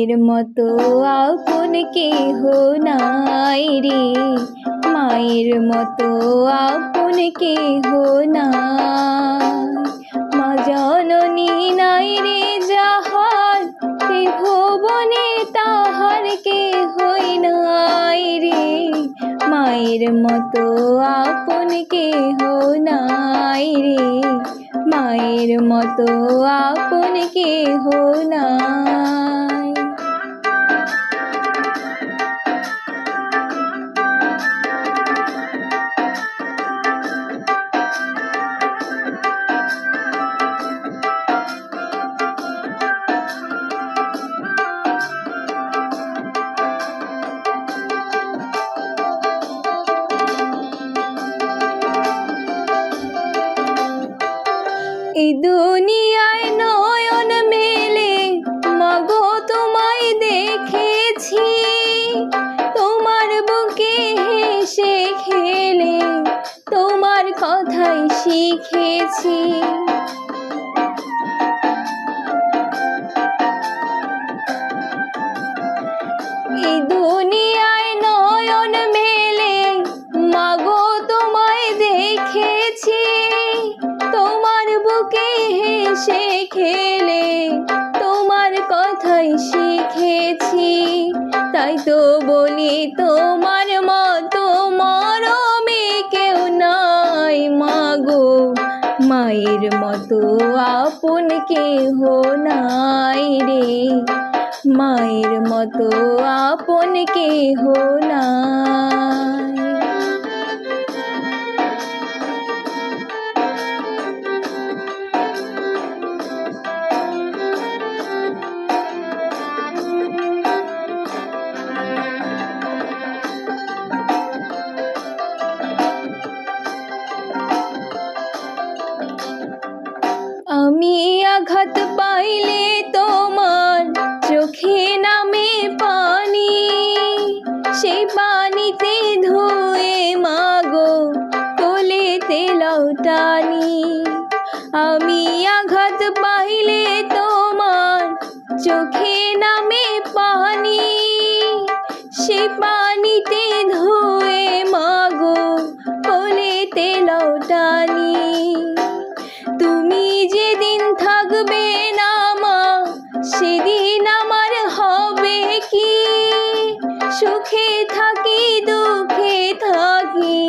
মায়ের মতো আপন কেহ নাই রে, মায়ের মতো আপন কেহ নাই। মা জননী নাই রে যাহার, ত্রিভুবনে তাহার কেহই নাই রে। মায়ের মতো আপন কেহ নাই রে, মায়ের মতো আপন কেহ নাই। এই দুনিয়ায় নয়ন মেলে মাগো তোমায় দেখেছি, তোমার বুকে হেসে খেলে তোমার কথাই শিখেছি। এই দুনিয়ায় নয়ন মেলে মাগো তোমায় দেখেছি, তোমার বুকে হেসে খেলে তোমার কথাই শিখেছি। তাই তো বলি তোমার মতো মরমে কেউ নাই মাগো, মায়ের মতো আপন কেহ নাই রে, মায়ের মতো আপন কেহ নাই। আমি আঘাত পাইলে তোমার চোখে নামে পানি, সেই পানিতে ধুয়ে মাগো কোলেতে লউটানি। আমি আঘাত পাইলে তোমার চোখে নামে পানি, সেই পানিতে ধুয়ে মাগো কোলেতে লউটানি। তুমি যেদিন থাকবে না মা, সেদিন আমার হবে কি? সুখে থাকি দুঃখে থাকি,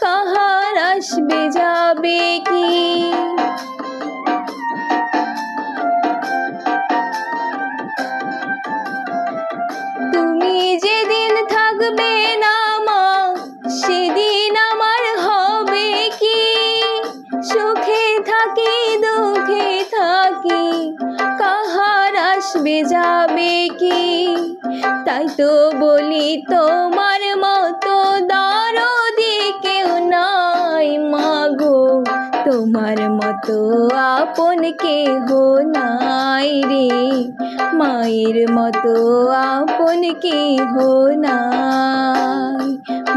কাহার আসবে যাবে কি? তুমি যেদিন থাকবে না মা, সেদিন আমার হবে কি? সুখে থাকি দুঃখে থাকি, কাহার আসবে যাবে কি? তাই তো বলি তোমার মতো দরদি কেউ নাই মাগো, তোমার মতো আপন কেহ নাই রে, মায়ের মতো আপন কেহ নাই।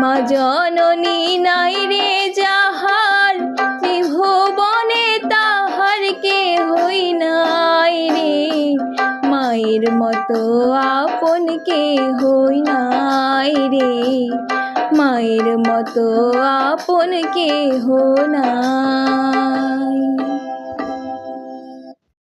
মা জননী নাই রে যাহার, ত্রিভুবনে তাহার কেহই নাই রে, মায়ের মতো আপন কেহই নাই রে, মায়ের মতো আপন কেহ নাই।